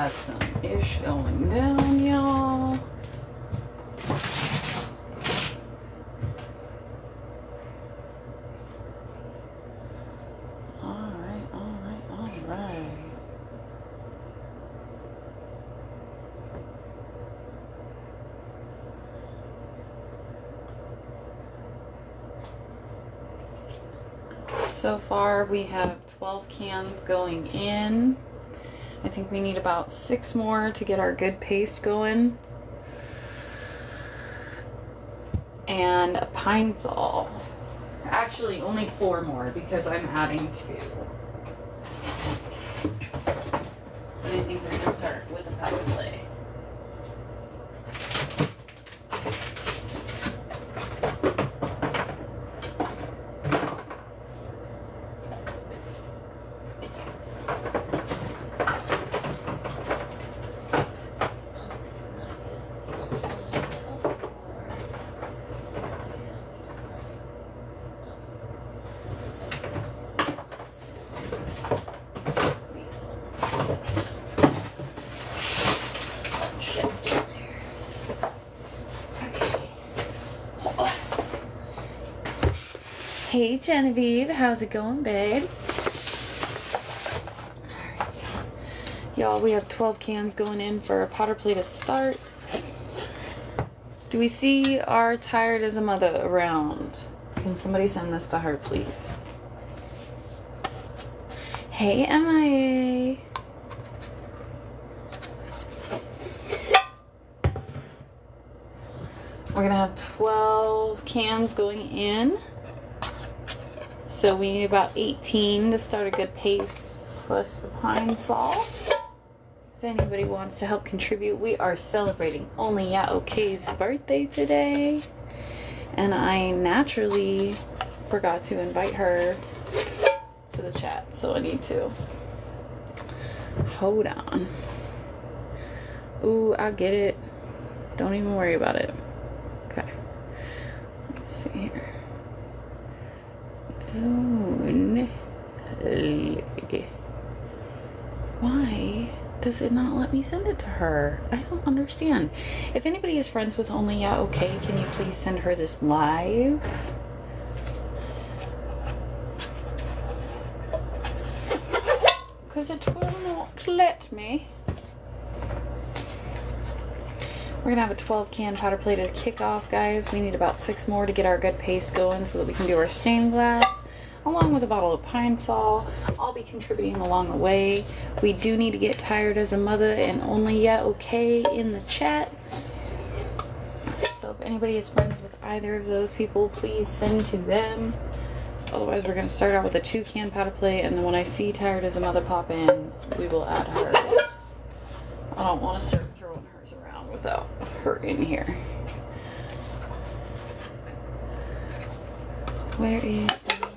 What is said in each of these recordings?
got some ish going down, y'all. Alright. So far we have 12 cans going in. I think we need about 6 more to get our good paste going. And a pine sol. Actually, only 4 more because I'm adding 2. But I think we're going to start with a powder play. Hey Genevieve, how's it going, babe? Alright. Y'all, we have 12 cans going in for a powder play to start. Do we see our tired as a mother around? Can somebody send this to her, please? Hey, MIA. We're gonna have 12 cans going in. So we need about 18 to start a good pace, plus the pine sol. If anybody wants to help contribute, we are celebrating OnlyYeahOkayy's birthday today. And I naturally forgot to invite her to the chat, so I need to. Hold on. Ooh, I get it. Don't even worry about it. Okay. Let's see here. Why does it not let me send it to her? I don't understand. If anybody is friends with OnlyYeahOkayyy, can you please send her this live? Because it will not let me. We're gonna have a 12 can powder play to kick off, guys. We need about 6 more to get our good paste going so that we can do our stained glass, along with a bottle of pine sol. I'll be contributing along the way. We do need to get tired as a mother and OnlyYeahOkayyy in the chat. So if anybody is friends with either of those people, please send to them. Otherwise, we're gonna start out with a 2 can powder play, and then when I see tired as a mother pop in, we will add hers. I don't want to start throwing hers around without her in here. Where is my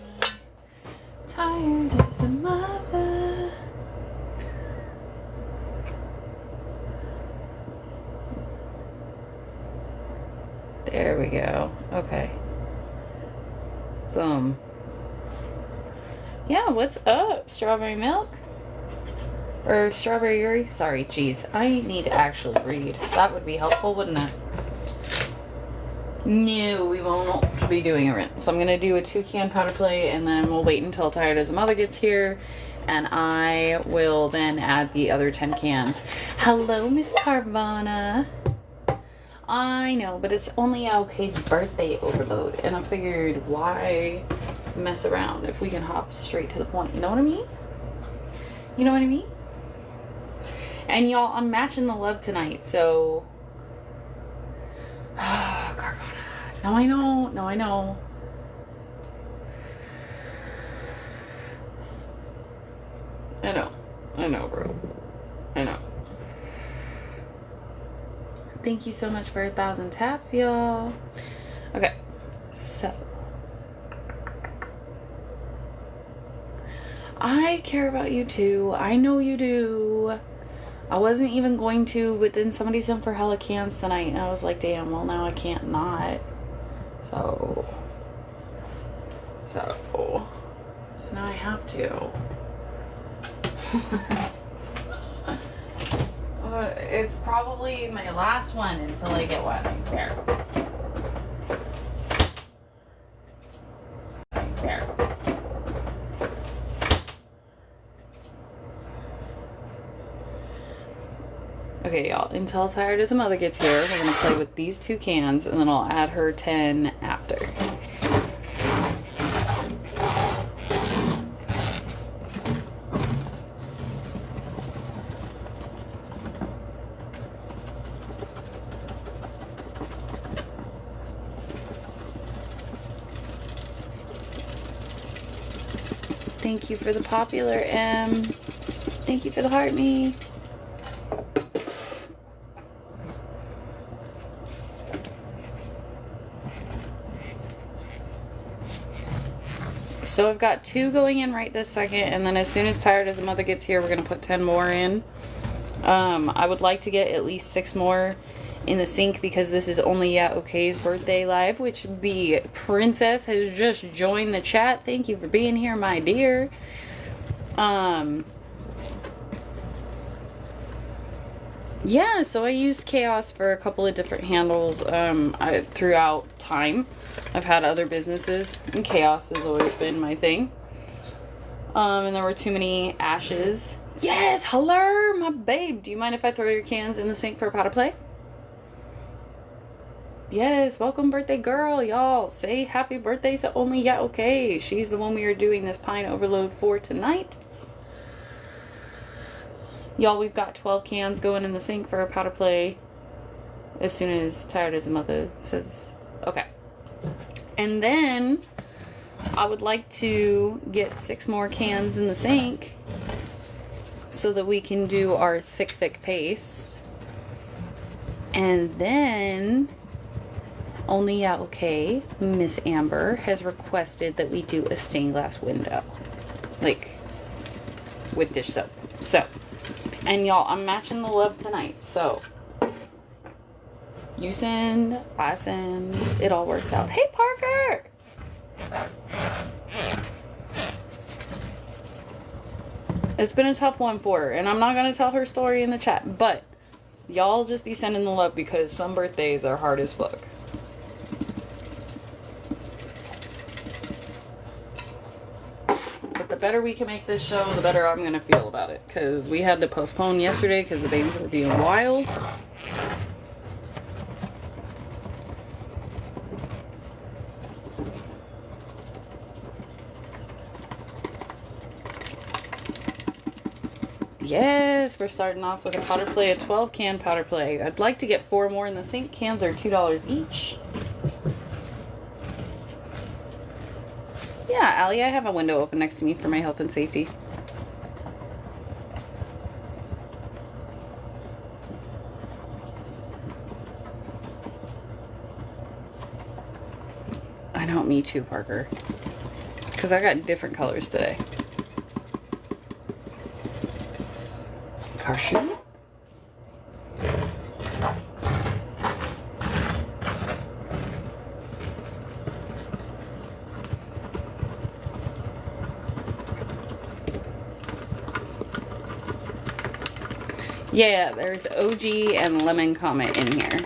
tired as a mother? There we go. Okay. Boom. Yeah, what's up? Strawberry milk? Or strawberry Yuri? Sorry, geez. I need to actually read. That would be helpful, wouldn't it? No, we won't be doing a rinse. So I'm going to do a 2 can powder play, and then we'll wait until Tired as a Mother gets here, and I will then add the other 10 cans. Hello, Miss Carvana. I know, but it's OnlyYeahOkayy's birthday overload, and I figured why mess around if we can hop straight to the point. You know what I mean? You know what I mean? And y'all, I'm matching the love tonight, so... Carvana. No, I know. No, I know. I know, bro. I know. Thank you so much for 1,000 taps, y'all. Okay, so... I care about you too. I know you do. I wasn't even going to, but then somebody sent for hella cans tonight, and I was like, damn, well, now I can't not. So now I have to. It's probably my last one until I get one. I swear. I swear. Okay, y'all, until Tired as a Mother gets here, we're going to play with these 2 cans, and then I'll add her 10 after. Thank you for the popular M. Thank you for the heart me. So I've got 2 going in right this second, and then as soon as Tired as a Mother gets here, we're going to put 10 more in. I would like to get at least 6 more in the sink because this is OnlyYeahOkayy's birthday live, which the princess has just joined the chat. Thank you for being here, my dear. Yeah, so I used Chaos for a couple of different handles throughout time. I've had other businesses, and Chaos has always been my thing. And there were too many ashes. Yes, hello, my babe. Do you mind if I throw your cans in the sink for a powder play? Yes, welcome birthday girl, y'all. Say happy birthday to OnlyYeahOkayyy. She's the one we are doing this pine overload for tonight. Y'all, we've got 12 cans going in the sink for a powder play as soon as Tired as a Mother says okay. And then I would like to get 6 more cans in the sink so that we can do our thick paste. And then OnlyYeahOkayyy, Miss Amber, has requested that we do a stained glass window. Like, with dish soap. So, and y'all, I'm matching the love tonight, so you send, I send, it all works out. Hey, Parker! It's been a tough one for her, and I'm not going to tell her story in the chat, but y'all just be sending the love because some birthdays are hard as fuck. But the better we can make this show, the better I'm going to feel about it, because we had to postpone yesterday because the babies were being wild. Yes, we're starting off with a powder play, a 12 can powder play. I'd like to get 4 more in the sink. Cans are $2 each. Yeah, Allie, I have a window open next to me for my health and safety. I know, me too, Parker. Because I got different colors today. Car shoe? Yeah, there's OG and Lemon Comet in here.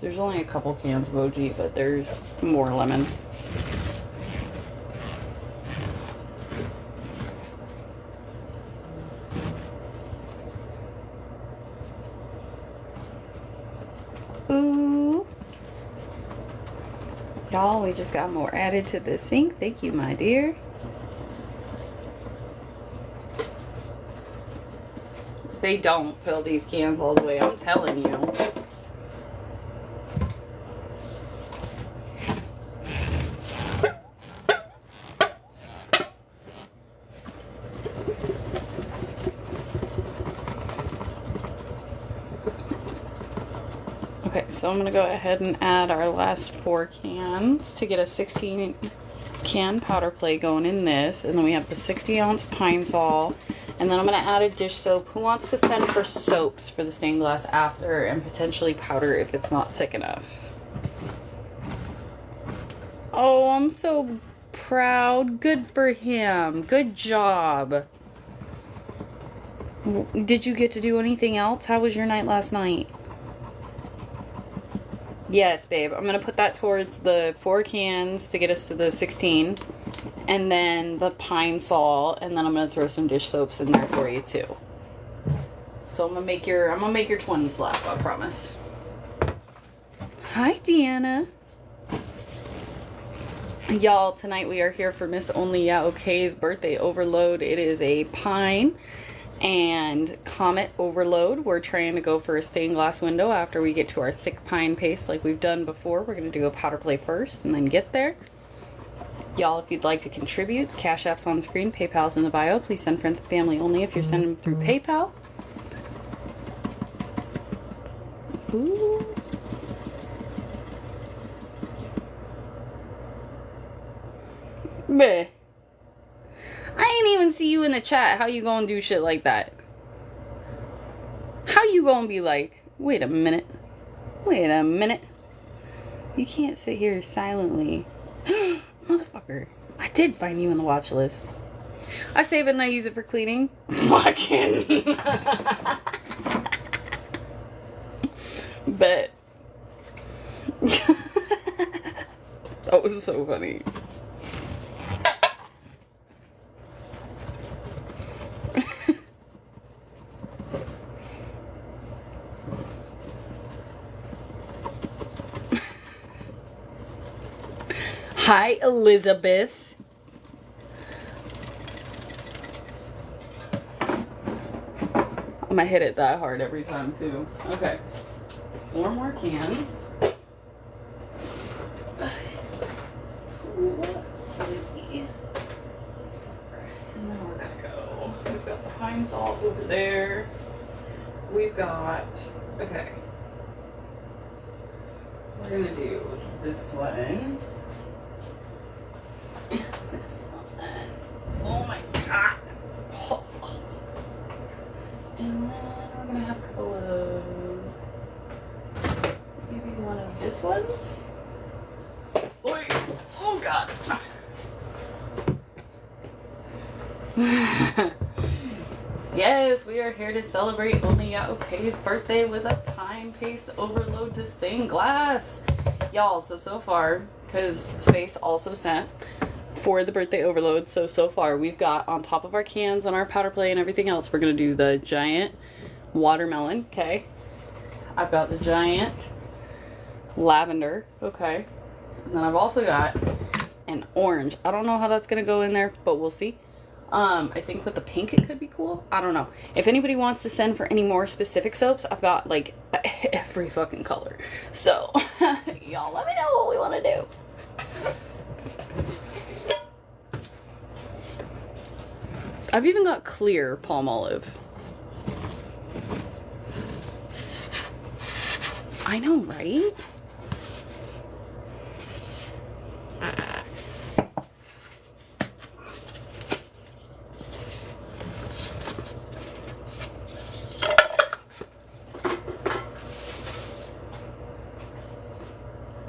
There's only a couple cans of OG, but there's more lemon. Ooh. Y'all, we just got more added to the sink. Thank you, my dear. They don't fill these cans all the way, I'm telling you. Okay, so I'm going to go ahead and add our last 4 cans to get a 16 can powder play going in this. And then we have the 60 ounce pine sol. And then I'm going to add a dish soap. Who wants to send for soaps for the stained glass after and potentially powder if it's not thick enough? Oh, I'm so proud. Good for him. Good job. Did you get to do anything else? How was your night last night? Yes, babe. I'm going to put that towards the 4 cans to get us to the 16. And then the Pine Sol. And then I'm going to throw some dish soaps in there for you, too. So I'm going to make your 20 slap, I promise. Hi, Deanna. Y'all, tonight we are here for Miss OnlyYeahOkayy's birthday overload. It is a Pine and Comet overload. We're trying to go for a stained glass window after we get to our thick pine paste like we've done before. We're going to do a powder play first and then get there. Y'all, if you'd like to contribute, Cash App's on the screen, PayPal's in the bio. Please send friends and family only if you're sending them through PayPal. Ooh. Bleh. I ain't even see you in the chat. How you gonna do shit like that? How you gonna be like, wait a minute. Wait a minute. You can't sit here silently. Motherfucker. I did find you in the watch list. I save it and I use it for cleaning. Fucking. Bet. That was so funny. Hi, Elizabeth. I'm gonna hit it that hard every time, too. Okay. 4 more cans. Let's see. And then we're gonna go. We've got the Pine Sol over there. We've got, okay. We're gonna do this one. This one. Oh my god. And then we're gonna have a couple of, maybe one of this ones. Oy. Oh god. Yes, we are here to celebrate OnlyYeahOkayy's birthday with a pine paste overload to stained glass. Y'all, so far, because Space also sent for the birthday overload, so far we've got on top of our cans and our powder play and everything else, we're going to do the giant watermelon, okay? I've got the giant lavender, okay? And then I've also got an orange. I don't know how that's going to go in there, but we'll see. I think with the pink it could be cool. I don't know. If anybody wants to send for any more specific soaps, I've got like every fucking color. So, y'all let me know what we want to do. I've even got clear palm olive. I know, right?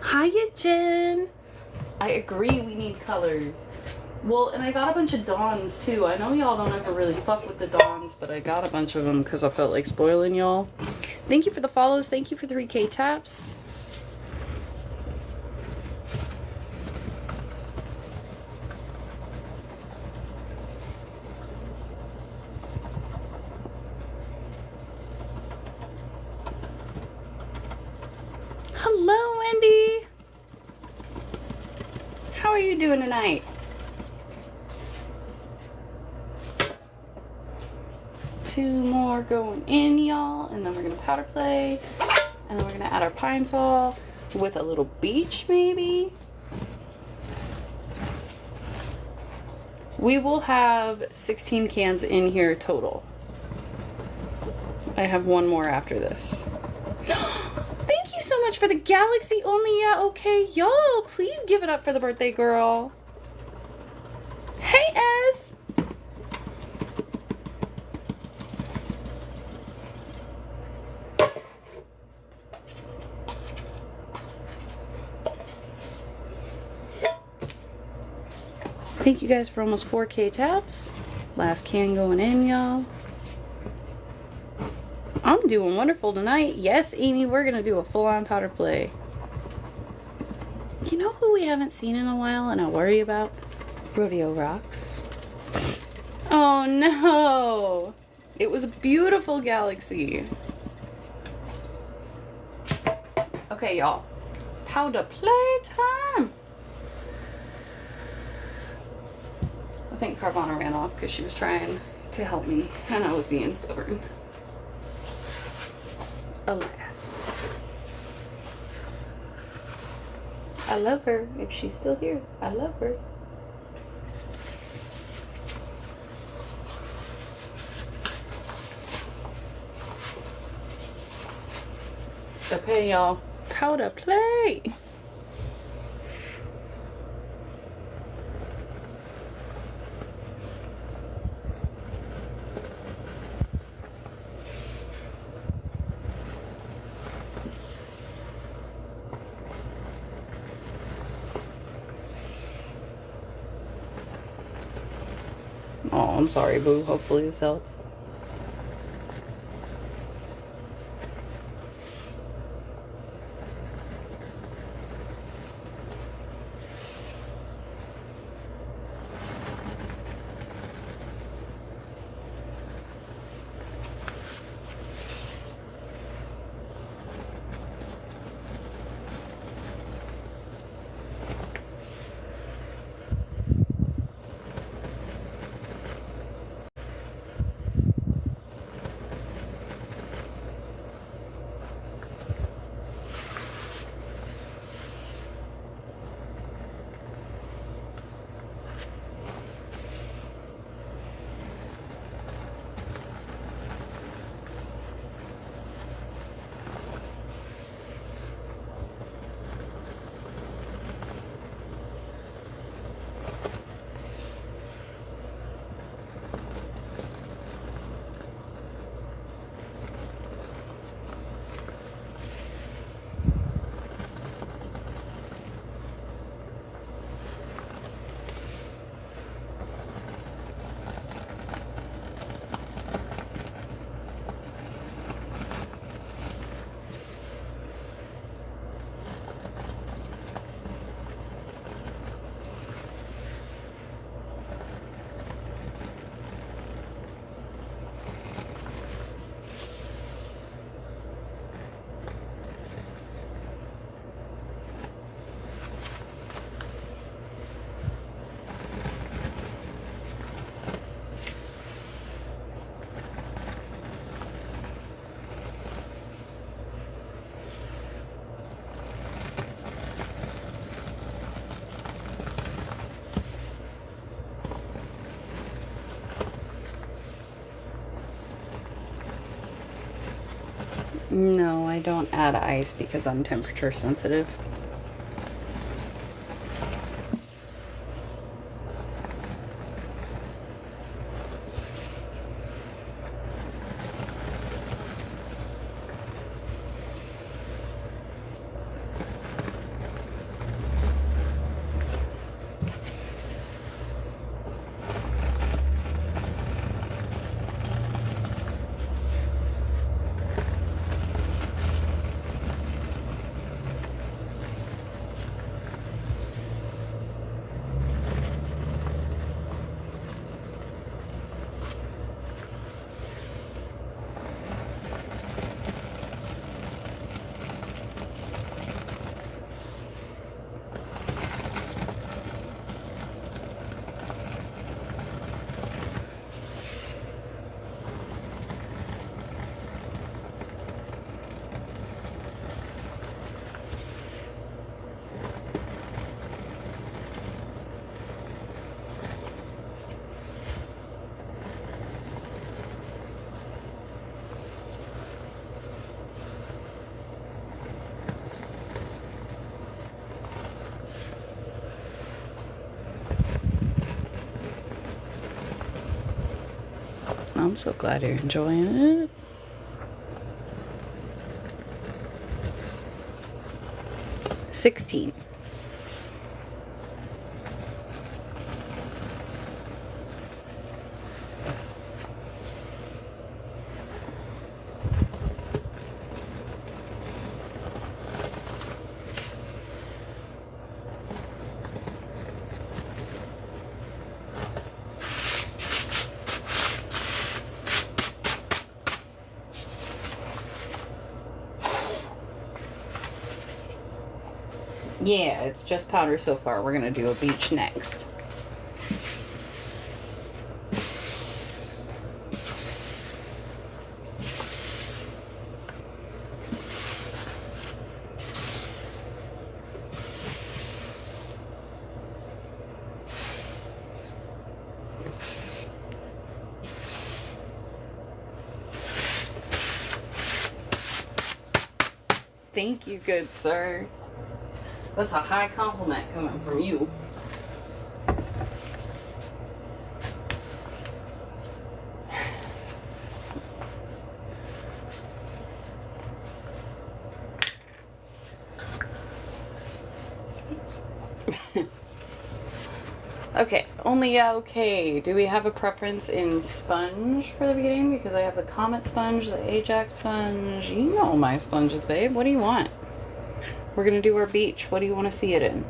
Hiya, Jen. I agree we need colors. Well, and I got a bunch of Dawns, too. I know y'all don't ever really fuck with the Dawns, but I got a bunch of them because I felt like spoiling y'all. Thank you for the follows. Thank you for 3K taps. Hello, Wendy. How are you doing tonight? Two more going in, y'all, and then we're gonna powder play, and then we're gonna add our Pine Sol with a little beach, maybe. We will have 16 cans in here total. I have one more after this. Thank you so much for the Galaxy OnlyYeahOkayyy. Y'all, please give it up for the birthday girl. Hey, S. Thank you guys for almost 4K taps. Last can going in, y'all. I'm doing wonderful tonight. Yes, Amy, we're going to do a full-on powder play. You know who we haven't seen in a while and I worry about? Rodeo Rocks. Oh no! It was a beautiful galaxy. Okay, y'all. Powder play time! I think Carvana ran off because she was trying to help me and I was being stubborn. Alas. I love her. If she's still here, I love her. Okay, y'all. Powder play! Oh, I'm sorry, boo. Hopefully this helps. No, I don't add ice because I'm temperature sensitive. I'm so glad you're enjoying it. $16. Yeah, it's just powder so far. We're gonna do a beach next. Thank you, good sir. That's a high compliment coming from you. Okay, only yeah, okay. Do we have a preference in sponge for the beginning? Because I have the Comet sponge, the Ajax sponge. You know my sponges, babe. What do you want? We're gonna do our beach. What do you want to see it in?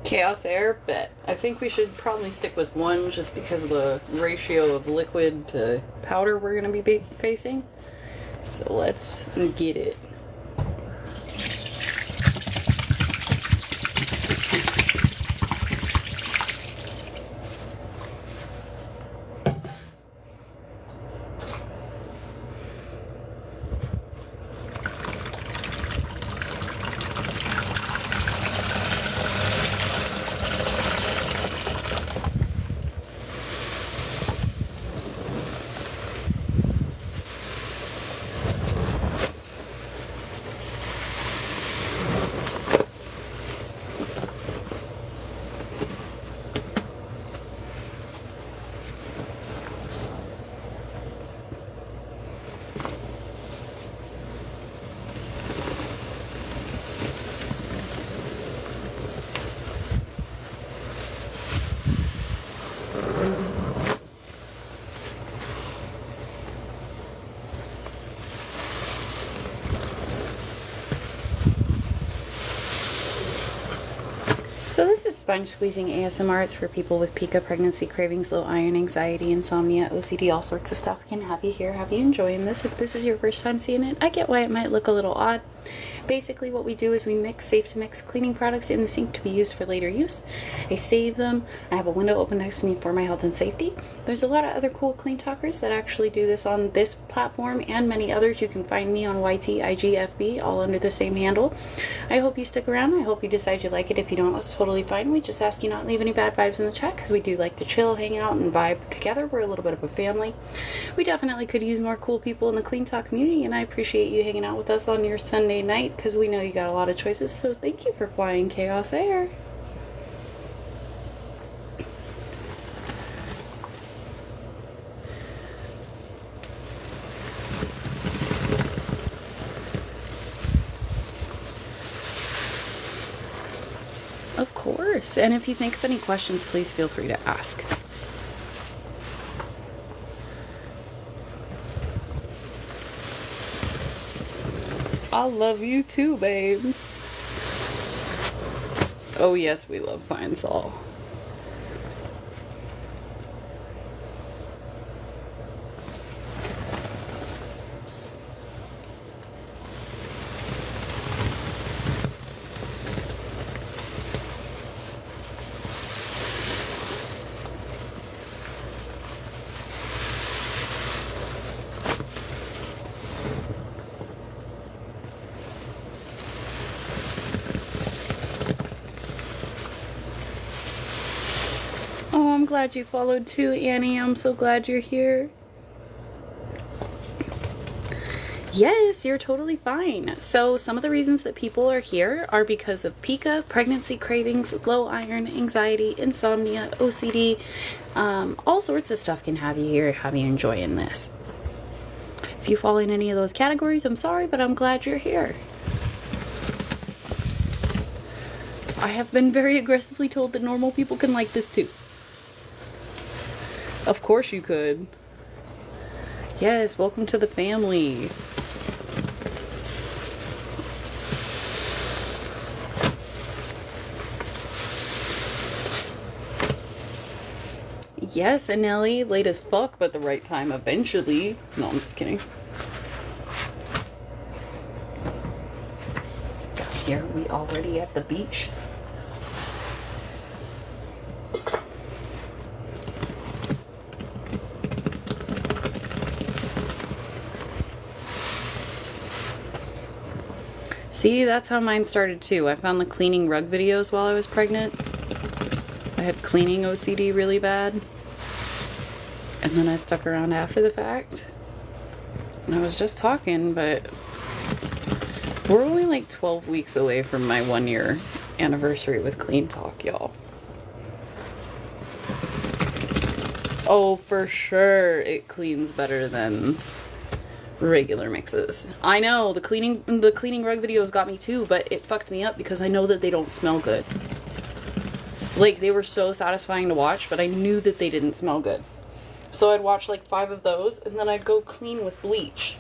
Chaos Air, bet. I think we should probably stick with one just because of the ratio of liquid to powder we're going to be facing. So let's get it. So this is sponge squeezing ASMR. It's for people with pica, pregnancy cravings, low iron, anxiety, insomnia, OCD, all sorts of stuff. Can have you here, have you enjoying this. If this is your first time seeing it, I get why it might look a little odd. Basically what we do is we mix safe to mix cleaning products in the sink to be used for later use. I save them. I have a window open next to me for my health and safety. There's a lot of other cool clean talkers that actually do this on this platform and many others. You can find me on YT, IG, FB, all under the same handle. I hope you stick around. I hope you decide you like it. If you don't, that's totally fine. We just ask you not to leave any bad vibes in the chat because we do like to chill, hang out, and vibe together. We're a little bit of a family. We definitely could use more cool people in the clean talk community, and I appreciate you hanging out with us on your Sunday night because we know you got a lot of choices. So thank you for flying Chaos Air. Of course. And if you think of any questions, please feel free to ask. I love you too, babe. Oh yes, we love Pine Sol. Oh, I'm glad you followed too, Annie. I'm so glad you're here. Yes, you're totally fine. So some of the reasons that people are here are because of pica, pregnancy cravings, low iron, anxiety, insomnia, OCD, all sorts of stuff can have you here, have you enjoying this. If you fall in any of those categories, I'm sorry, but I'm glad you're here. I have been very aggressively told that normal people can like this too. Of course you could. Yes, welcome to the family. Yes, and Nelly, late as fuck, but the right time eventually. No, I'm just kidding. Here we already at the beach. See, that's how mine started too. I found the cleaning rug videos while I was pregnant. I had cleaning OCD really bad. And then I stuck around after the fact. And I was just talking, but we're only like 12 weeks away from my 1-year anniversary with Clean Talk, y'all. Oh, for sure it cleans better than regular mixes. I know, the cleaning rug videos got me too, but it fucked me up because I know that they don't smell good. Like, they were so satisfying to watch, but I knew that they didn't smell good. So I'd watch like 5 of those, and then I'd go clean with bleach.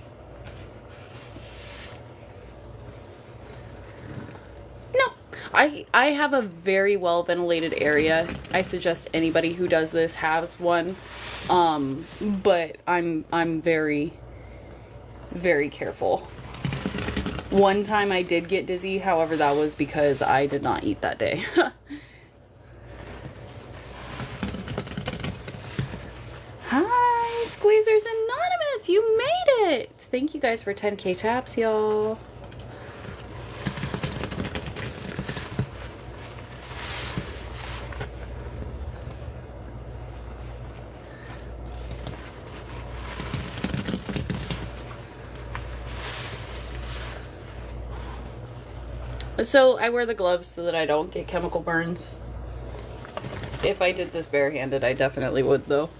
No, I have a very well ventilated area. I suggest anybody who does this has one. But I'm very, very careful. One time I did get dizzy, however that was because I did not eat that day. Hi, Squeezers Anonymous! You made it! Thank you guys for 10K taps, y'all. So I wear the gloves so that I don't get chemical burns. If I did this barehanded, I definitely would, though.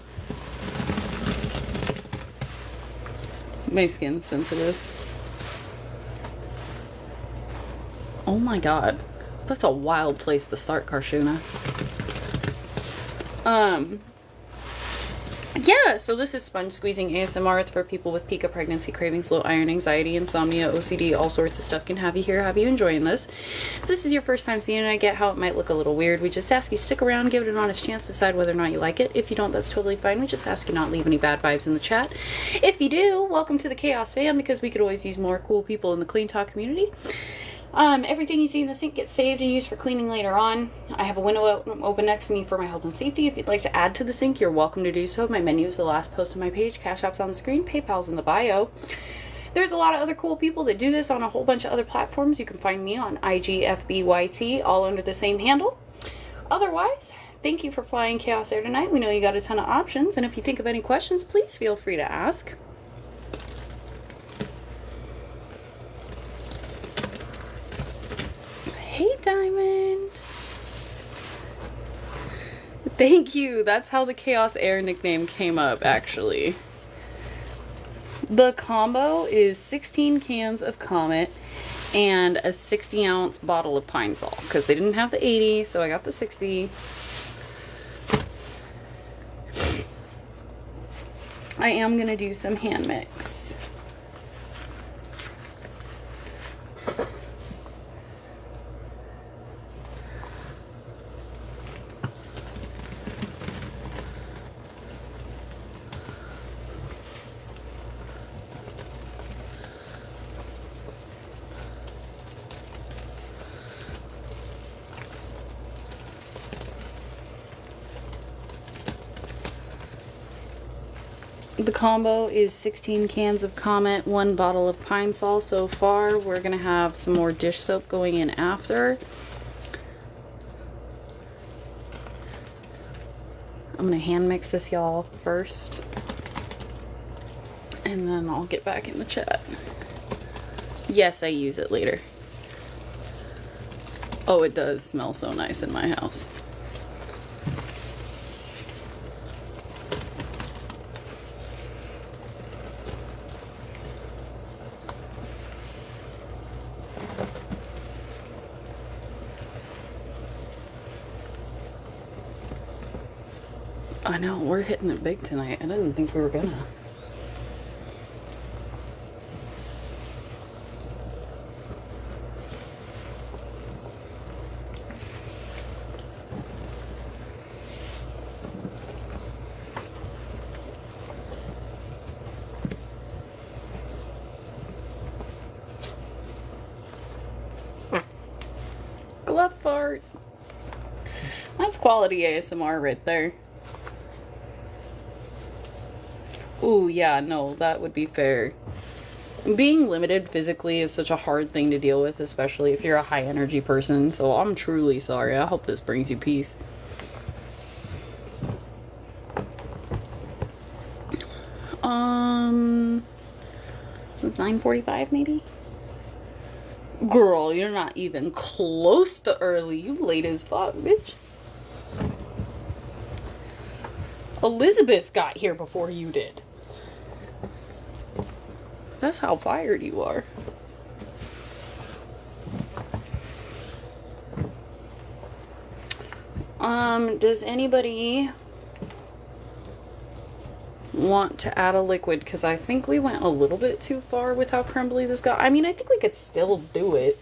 My skin's sensitive. Oh my god. That's a wild place to start, Karshuna. Yeah, so this is sponge squeezing ASMR. It's for people with peak of pregnancy cravings, low iron, anxiety, insomnia, OCD, all sorts of stuff can have you here, have you enjoying this. If this is your first time seeing it, I get how it might look a little weird. We just ask you stick around, give it an honest chance, decide whether or not you like it. If you don't, that's totally fine. We just ask you not leave any bad vibes in the chat. If you do, welcome to the Chaos Fam, because we could always use more cool people in the Clean Talk community. Everything you see in the sink gets saved and used for cleaning later on. I have a window open next to me for my health and safety. If you'd like to add to the sink, you're welcome to do so. My menu is the last post on my page. Cash App's on the screen. PayPal's in the bio. There's a lot of other cool people that do this on a whole bunch of other platforms. You can find me on IG, FB, YT, all under the same handle. Otherwise, thank you for flying Chaos Air tonight. We know you got a ton of options, and if you think of any questions, please feel free to ask. Hey, Diamond. Thank you. That's how the Chaos Air nickname came up, actually. The combo is 16 cans of Comet and a 60-ounce bottle of Pine Sol, because they didn't have the 80, so I got the 60. I am going to do some hand mix. The combo is 16 cans of Comet, 1 bottle of Pine Sol so far. We're going to have some more dish soap going in after. I'm going to hand mix this, y'all, first. And then I'll get back in the chat. Yes, I use it later. Oh, it does smell so nice in my house. I know, we're hitting it big tonight. I didn't think we were gonna. Glove fart. That's quality ASMR right there. Ooh, yeah, no, that would be fair. Being limited physically is such a hard thing to deal with, especially if you're a high energy person, so I'm truly sorry. I hope this brings you peace. Since 9:45 maybe? Girl, you're not even close to early. You late as fuck, bitch. Elizabeth got here before you did. That's how fired you are. Does anybody want to add a liquid? Because I think we went a little bit too far with how crumbly this got. I mean, I think we could still do it,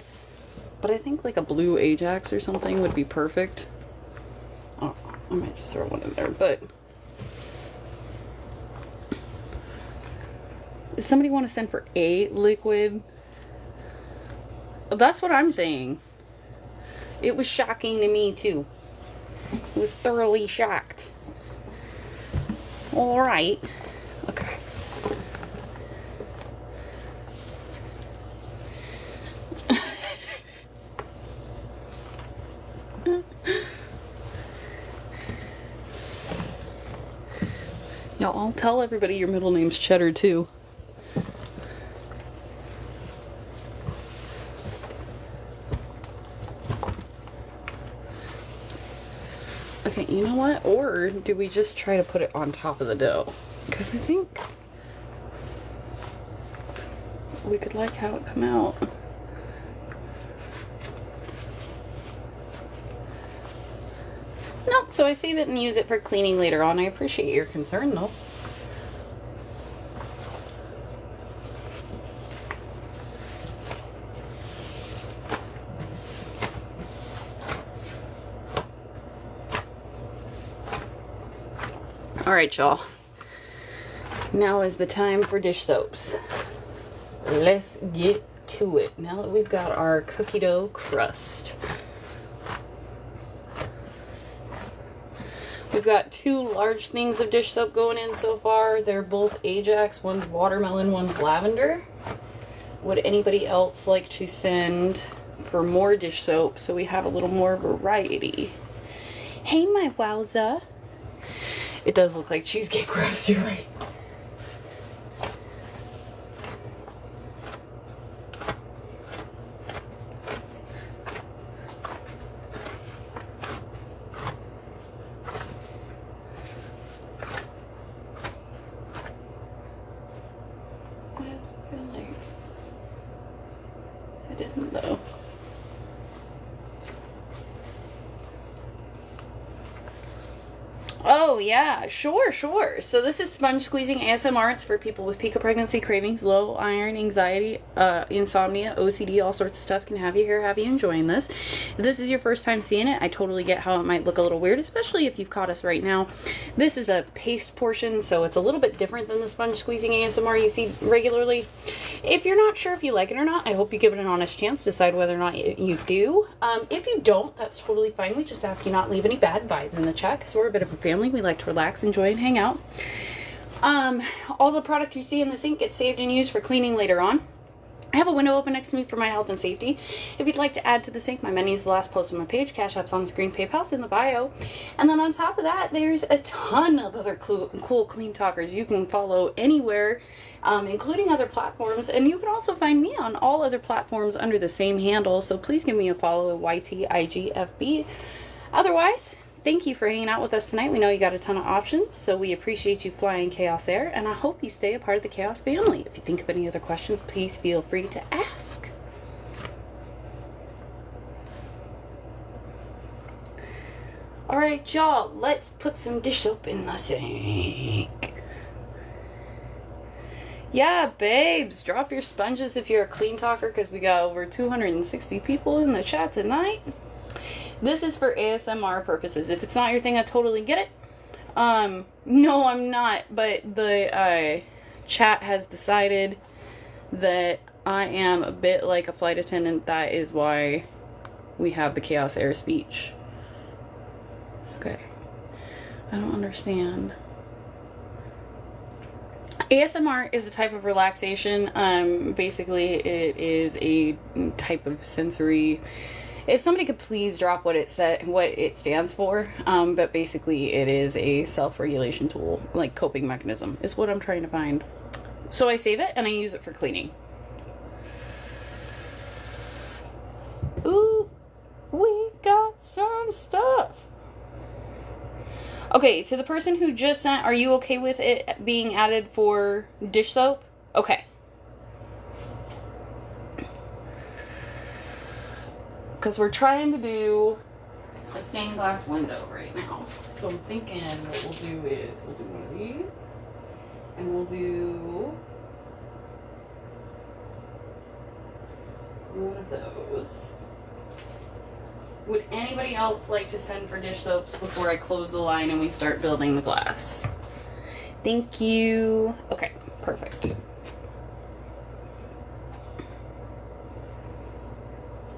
but I think like a blue Ajax or something would be perfect. Oh, I might just throw one in there, but does somebody want to send for a liquid? That's what I'm saying. It was shocking to me too. I was thoroughly shocked. All right. Okay. Y'all, I'll tell everybody your middle name's Cheddar too. Okay, you know what? Or do we just try to put it on top of the dough? Because I think we could like how it come out. Nope, so I save it and use it for cleaning later on. I appreciate your concern though. Alright, y'all. Now is the time for dish soaps. Let's get to it. Now that we've got our cookie dough crust. We've got 2 large things of dish soap going in so far. They're both Ajax. One's watermelon, one's lavender. Would anybody else like to send for more dish soap so we have a little more variety? Hey, my wowza. It does look like cheesecake crust, you're right. I feel like I didn't though. Oh, yeah, sure. So this is sponge squeezing ASMR. It's for people with peak of pregnancy, cravings, low iron, anxiety, insomnia, OCD, all sorts of stuff can have you here, have you enjoying this. If this is your first time seeing it, I totally get how it might look a little weird, especially if you've caught us right now. This is a paste portion, so it's a little bit different than the sponge squeezing ASMR you see regularly. If you're not sure if you like it or not, I hope you give it an honest chance, decide whether or not you do. If you don't, that's totally fine. We just ask you not leave any bad vibes in the chat, because we're a bit of a family. We like to relax, enjoy, and hang out. All the product you see in the sink gets saved and used for cleaning later on. I have a window open next to me for my health and safety. If you'd like to add to the sink, my menu is the last post on my page. Cash App's on the screen, PayPal's in the bio. And then on top of that, there's a ton of other cool clean talkers you can follow anywhere, including other platforms. And you can also find me on all other platforms under the same handle. So please give me a follow at YTIGFB. Otherwise, thank you for hanging out with us tonight. We know you got a ton of options, so we appreciate you flying Chaos Air, and I hope you stay a part of the Chaos family. If you think of any other questions, please feel free to ask. Alright, y'all, let's put some dish soap in the sink. Yeah, babes, drop your sponges if you're a clean talker, because we got over 260 people in the chat tonight. This is for ASMR purposes. If it's not your thing, I totally get it. No, I'm not, but the chat has decided that I am a bit like a flight attendant. That is why we have the chaos air speech. Okay. I don't understand. ASMR is a type of relaxation. Basically, it is a type of sensory. If somebody could please drop what it stands for, but basically it is a self-regulation tool, like coping mechanism, is what I'm trying to find. So I save it and I use it for cleaning. Ooh, we got some stuff. Okay, to the person who just sent, are you okay with it being added for dish soap? Okay. Because we're trying to do a stained glass window right now. So I'm thinking what we'll do is we'll do one of these. And we'll do one of those. Would anybody else like to send for dish soaps before I close the line and we start building the glass? Thank you. Okay, perfect.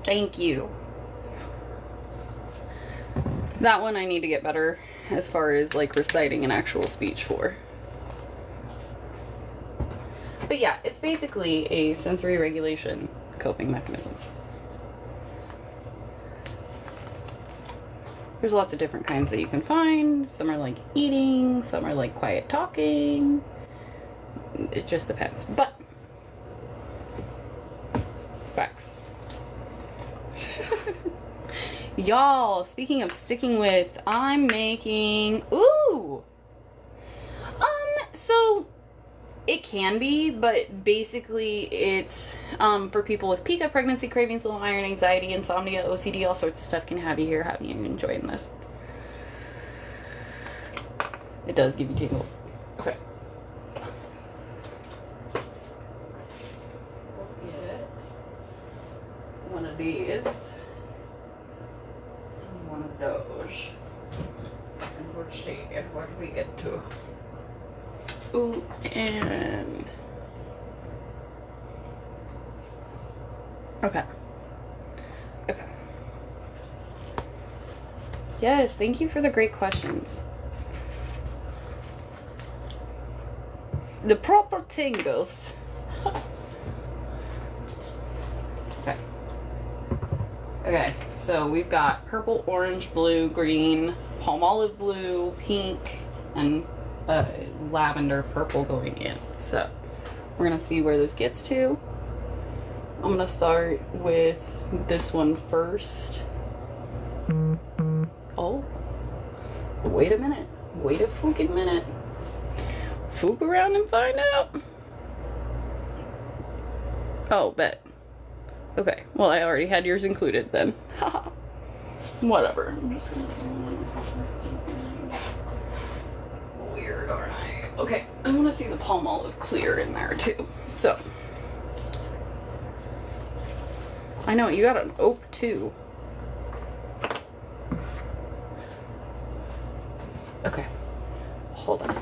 Thank you. That one I need to get better as far as like reciting an actual speech for. But yeah, it's basically a sensory regulation coping mechanism. There's lots of different kinds that you can find. Some are like eating, some are like quiet talking. It just depends. But facts. Y'all, speaking of sticking with, I'm making, so it can be, but basically it's for people with PICA, pregnancy cravings, low iron, anxiety, insomnia, OCD, all sorts of stuff can have you here, having you enjoying this. It does give you tingles. Okay. We'll get one of these and one of those. And we'll see where we get to. Ooh, and okay. Yes, thank you for the great questions. The proper tingles. Okay, so we've got purple, orange, blue, green, palm olive blue, pink, and lavender purple going in. So we're gonna see where this gets to. I'm gonna start with this one first. Oh, wait a minute. Wait a fucking minute. Fook around and find out. Oh, bet. Okay, well I already had yours included then. Haha. Whatever. I'm just gonna weird, aren't I? Okay, I want to see the palm olive clear in there too. So, I know you got an oak too. Okay, hold on.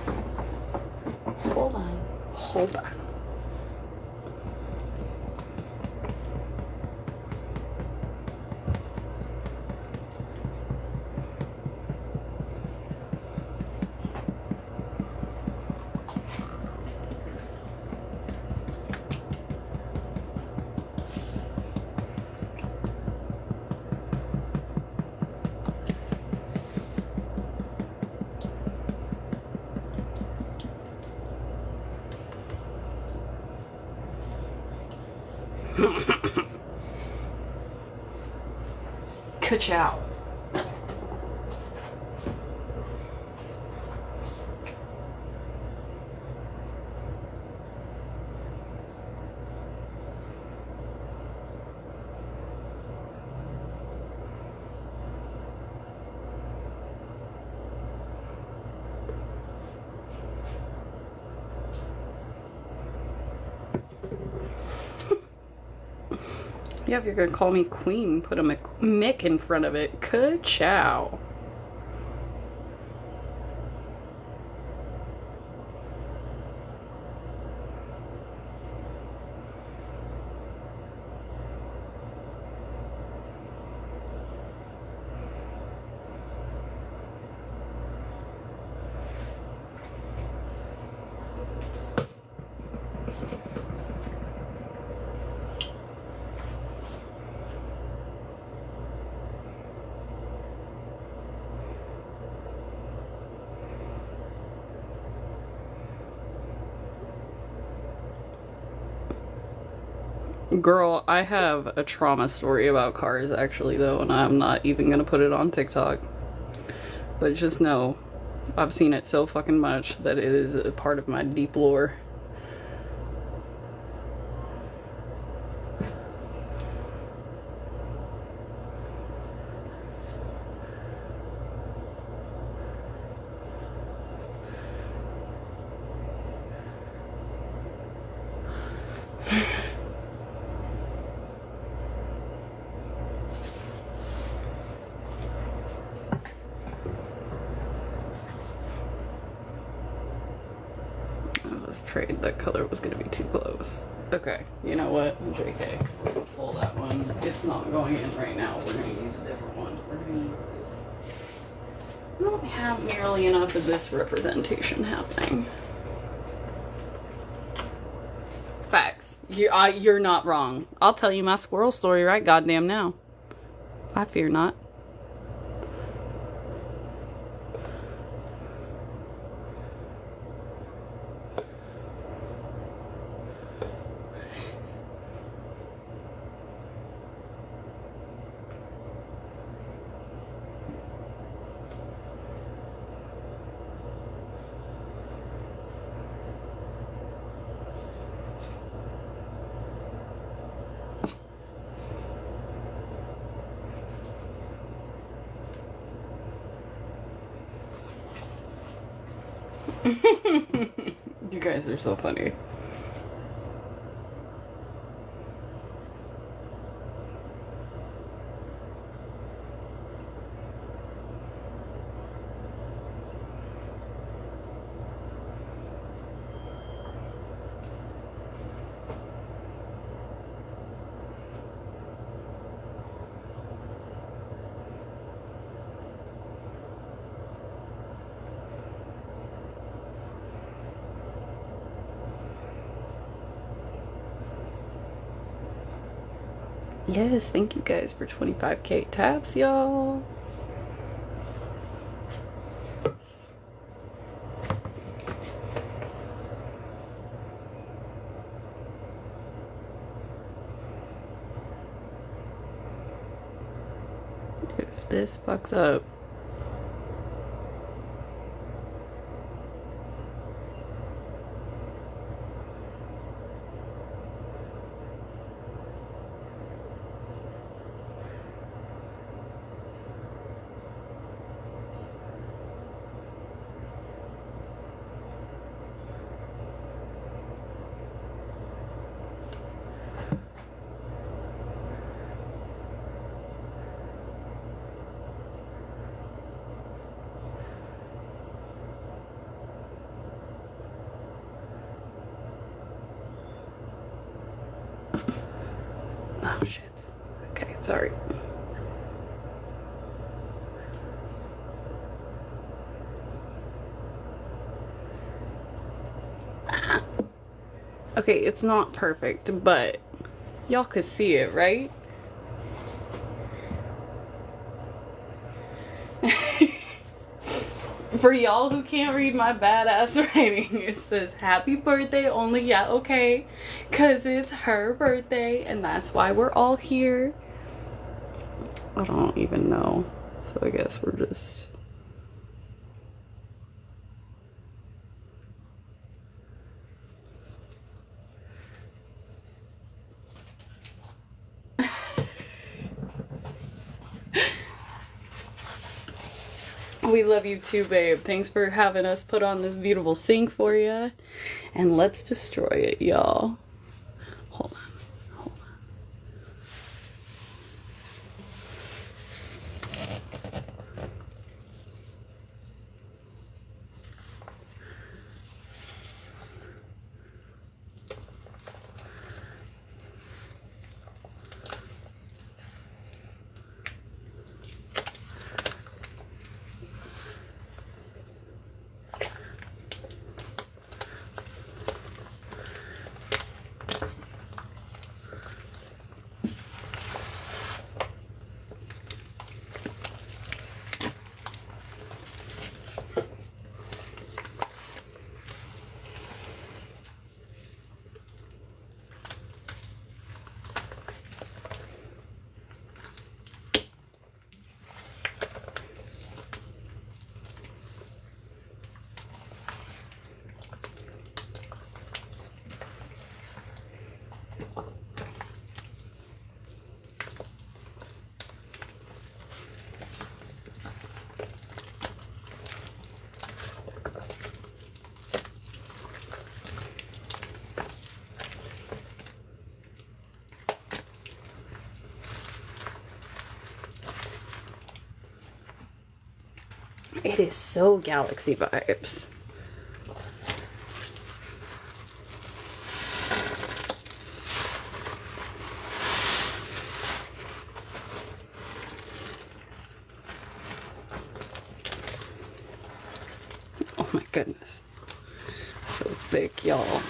Ka-chow. Yeah, if you're gonna call me queen, put a Mick in front of it. Ka-chow. Girl, I have a trauma story about cars actually though, and I'm not even gonna put it on TikTok. But just know, I've seen it so fucking much that it is a part of my deep lore. Afraid that color was gonna be too close. Okay, you know what? JK, we're gonna pull that one. It's not going in right now. We're gonna use a different one. We're gonna use this. We don't have nearly enough of this representation happening. Facts. You're not wrong. I'll tell you my squirrel story right goddamn now. I fear not. You guys are so funny. Yes, thank you guys for 25k taps, y'all. If this fucks up, oh shit. Okay, sorry. Okay, it's not perfect, but y'all could see it, right? For y'all who can't read my badass writing, it says, "Happy birthday, OnlyYeahOkayyy," cause it's her birthday, and that's why we're all here. I don't even know, so I guess we're just... We love you too, babe. Thanks for having us put on this beautiful sink for you. And let's destroy it, y'all. Hold on. Hold on. It is so galaxy vibes. Oh my goodness. So thick, y'all.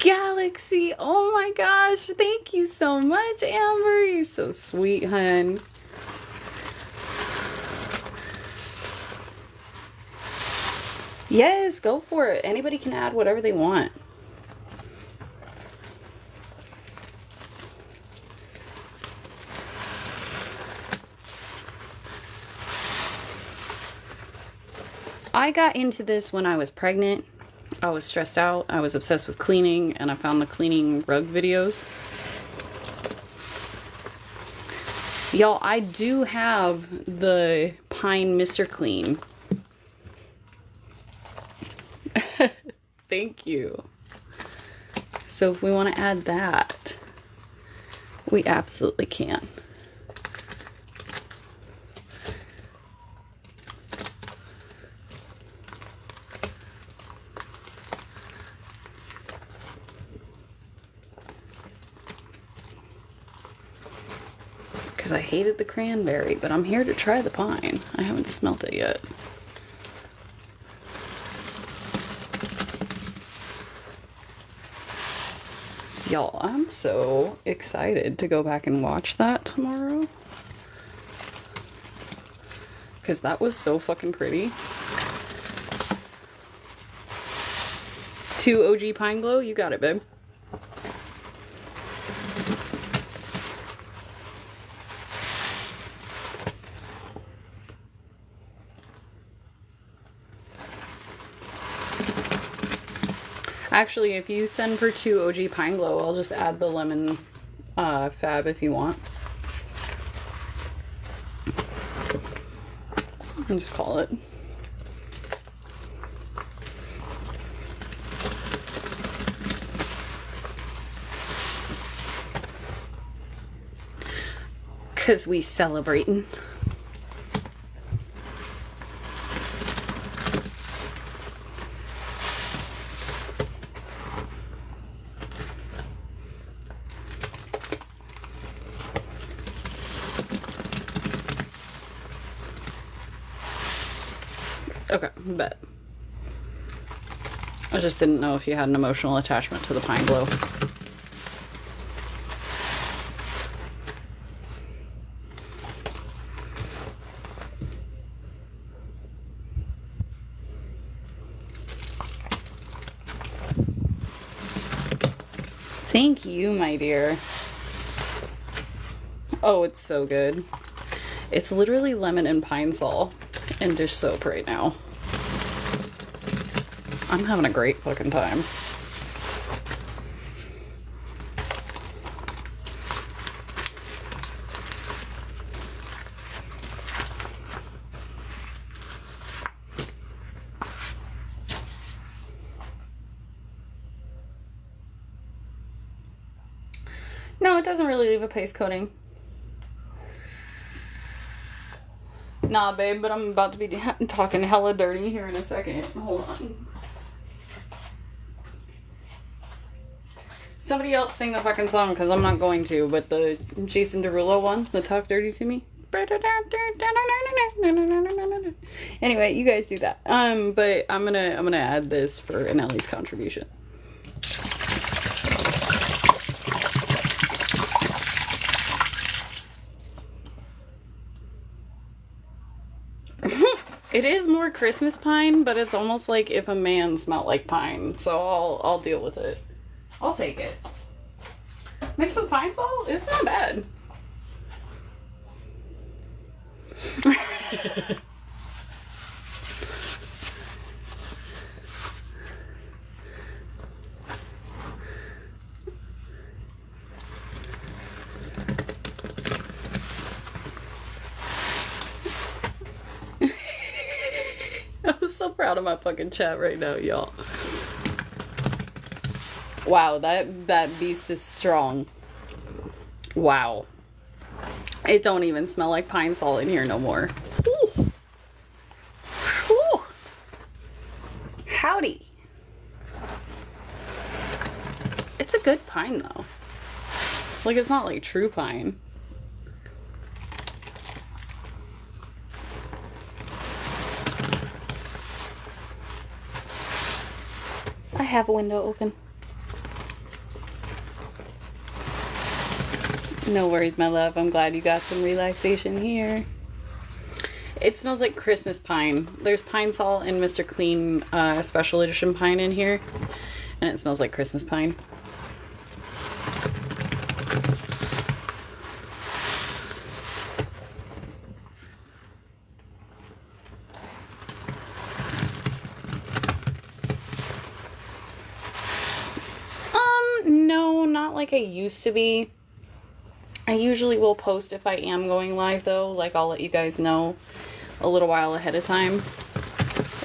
Galaxy, oh my gosh, thank you so much, Amber. You're so sweet, hun. Yes, go for it. Anybody can add whatever they want. I got into this when I was pregnant. I was stressed out. I was obsessed with cleaning, and I found the cleaning rug videos. Y'all, I do have the Pine Mr. Clean. Thank you. So if we want to add that, we absolutely can. Because I hated the cranberry, but I'm here to try the pine. I haven't smelt it yet. Y'all, I'm so excited to go back and watch that tomorrow. Because that was so fucking pretty. 2 OG Pine Glow, you got it, babe. Actually, if you send for 2 OG Pine Glow, I'll just add the lemon fab if you want. I'll just call it. Because we celebrating. Okay, bet. I just didn't know if you had an emotional attachment to the Pine Glow. Thank you, my dear. Oh, it's so good. It's literally lemon and pine sol and dish soap right now. I'm having a great fucking time. No, it doesn't really leave a paste coating. Nah, babe, but I'm about to be talking hella dirty here in a second. Hold on. Somebody else sing the fucking song, because I'm not going to, but the Jason Derulo one, the Talk Dirty to Me. Anyway, you guys do that. But I'm gonna add this for Annelli's contribution. It is more Christmas pine, but it's almost like if a man smelled like pine. So I'll deal with it. I'll take it. Mixed with pine salt? It's not bad. so proud of my fucking chat right now, y'all. Wow, that beast is strong. Wow. It don't even smell like pine salt in here no more. Ooh. Ooh. Howdy. It's a good pine though. Like, it's not like true pine. I have a window open. No worries, my love. I'm glad you got some relaxation here. It smells like Christmas pine. There's pine salt and Mr. Clean special edition pine in here. And it smells like Christmas pine. No, not like I used to be. I usually will post if I am going live though. Like, I'll let you guys know a little while ahead of time.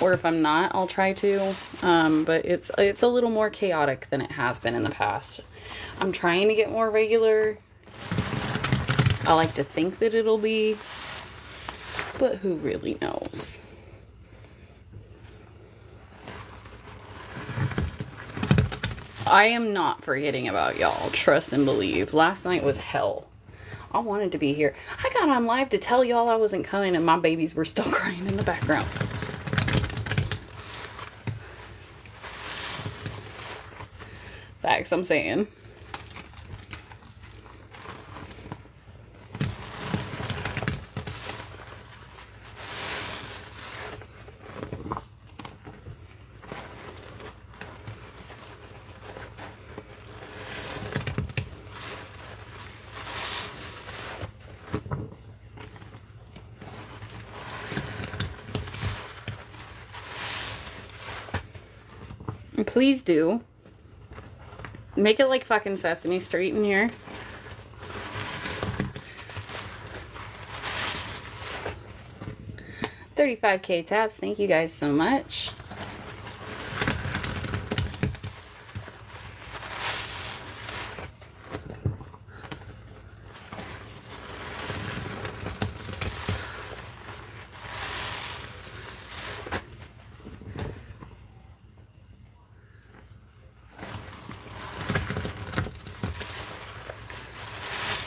Or if I'm not, I'll try to. But it's a little more chaotic than it has been in the past. I'm trying to get more regular. I like to think that it'll be. But who really knows? I am not forgetting about y'all. Trust and believe. Last night was hell. I wanted to be here. I got on live to tell y'all I wasn't coming and my babies were still crying in the background. Facts, I'm saying. Please do. Make it like fucking Sesame Street in here. $35K taps. Thank you guys so much.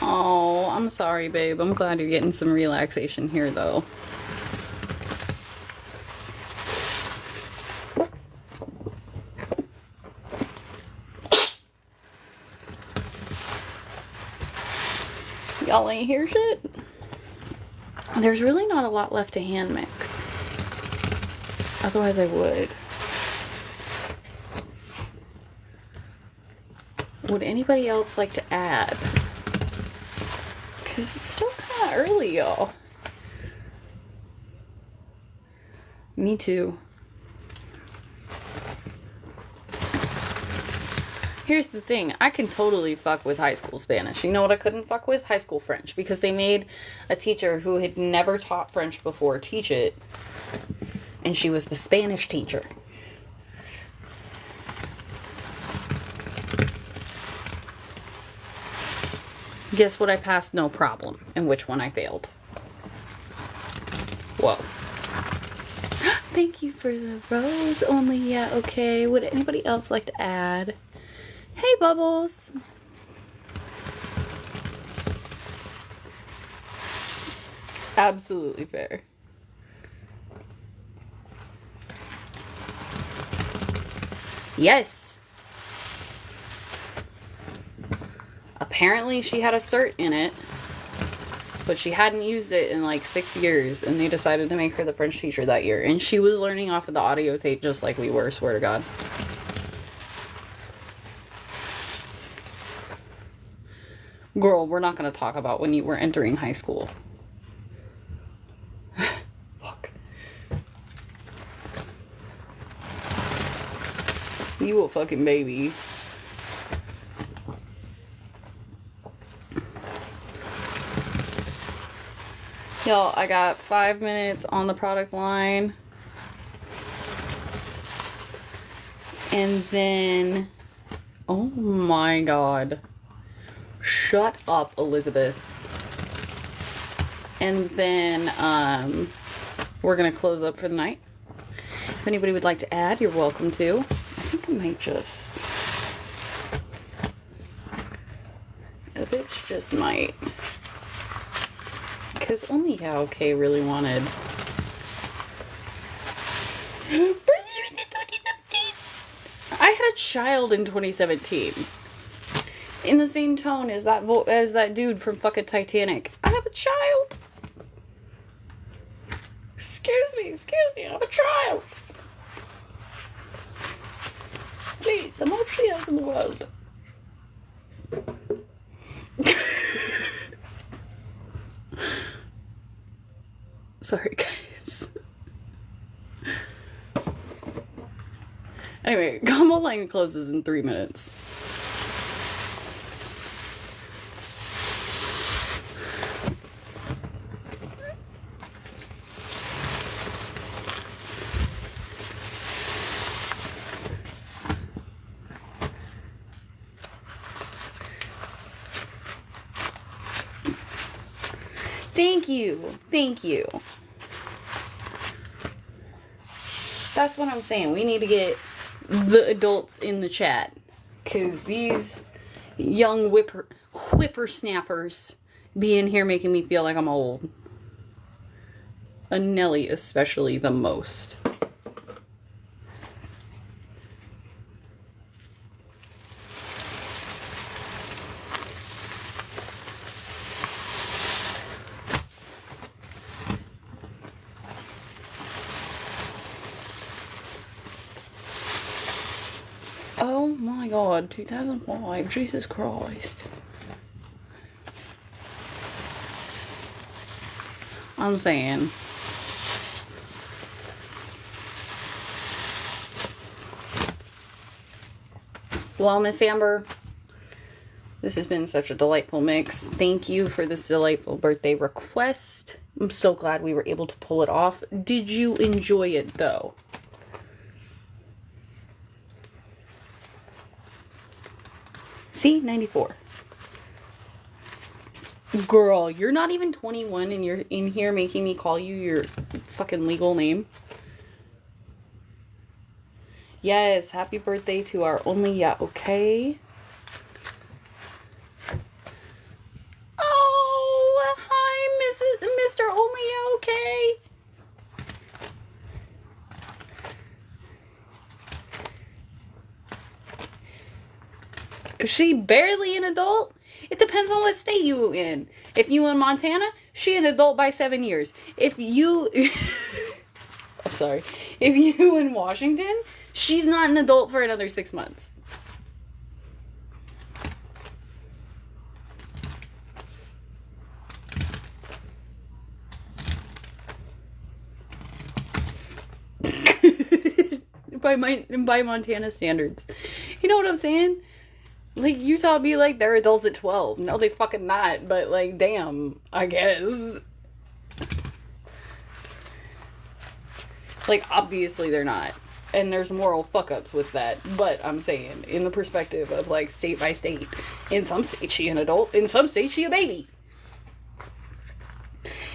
Oh, I'm sorry, babe. I'm glad you're getting some relaxation here, though. Y'all ain't hear shit? There's really not a lot left to hand mix. Otherwise, I would. Would anybody else like to add? Because it's still kind of early, y'all. Me too. Here's the thing. I can totally fuck with high school Spanish. You know what I couldn't fuck with? High school French. Because they made a teacher who had never taught French before teach it. And she was the Spanish teacher. Guess what I passed? No problem. And which one I failed? Whoa. Thank you for the rose. Only, yeah, okay. Would anybody else like to add? Hey, Bubbles. Absolutely fair. Yes. Apparently she had a cert in it, but she hadn't used it in like 6 years, and they decided to make her the French teacher that year. And she was learning off of the audio tape just like we were, swear to God. Girl, we're not going to talk about when you were entering high school. Fuck. You a fucking baby. Y'all, I got 5 minutes on the product line. And then, oh my god. Shut up, Elizabeth. And then, we're gonna close up for the night. If anybody would like to add, you're welcome to. I think I might just... A bitch just might. Because OnlyYeahOkayyy really wanted... I had a child in 2017. In the same tone as that dude from fucking Titanic. I have a child. Excuse me, I have a child. Please, I'm all she has in the world. Sorry, guys. Anyway, combo line closes in 3 minutes. Thank you. That's what I'm saying. We need to get the adults in the chat. Because these young whippersnappers be in here making me feel like I'm old. And Nelly especially the most. Oh my god, 2005, Jesus Christ. I'm saying. Well, Miss Amber, this has been such a delightful mix. Thank you for this delightful birthday request. I'm so glad we were able to pull it off. Did you enjoy it, though? See? 94. Girl, you're not even 21 and you're in here making me call you your fucking legal name. Yes, happy birthday to our OnlyYeahOkayyy. Oh, hi, Mr. OnlyYeahOkayyy. Is she barely an adult? It depends on what state you in. If you in Montana, she an adult by 7 years. If you... I'm sorry. If you in Washington, she's not an adult for another 6 months. by Montana standards. You know what I'm saying? Like, Utah be like, they're adults at 12. No, they fucking not. But, like, damn, I guess. Like, obviously they're not. And there's moral fuck-ups with that. But I'm saying, in the perspective of, like, state by state. In some states, she an adult. In some states, she a baby.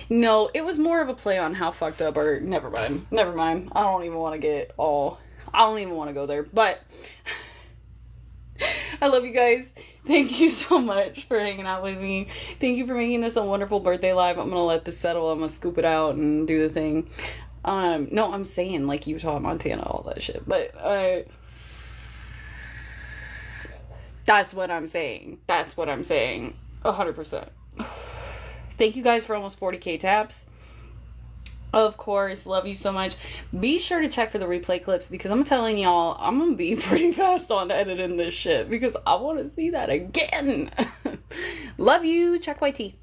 No, it was more of a play on how fucked up or... Never mind. I don't even want to get all... I don't even want to go there. But... I love you guys. Thank you so much for hanging out with me. Thank you for making this a wonderful birthday live. I'm going to let this settle. I'm going to scoop it out and do the thing. No, I'm saying like Utah, Montana, all that shit. But, that's what I'm saying. 100%. Thank you guys for almost 40k taps. Of course, love you so much. Be sure to check for the replay clips because I'm telling y'all, I'm gonna be pretty fast on editing this shit because I want to see that again. Love you. Check YT.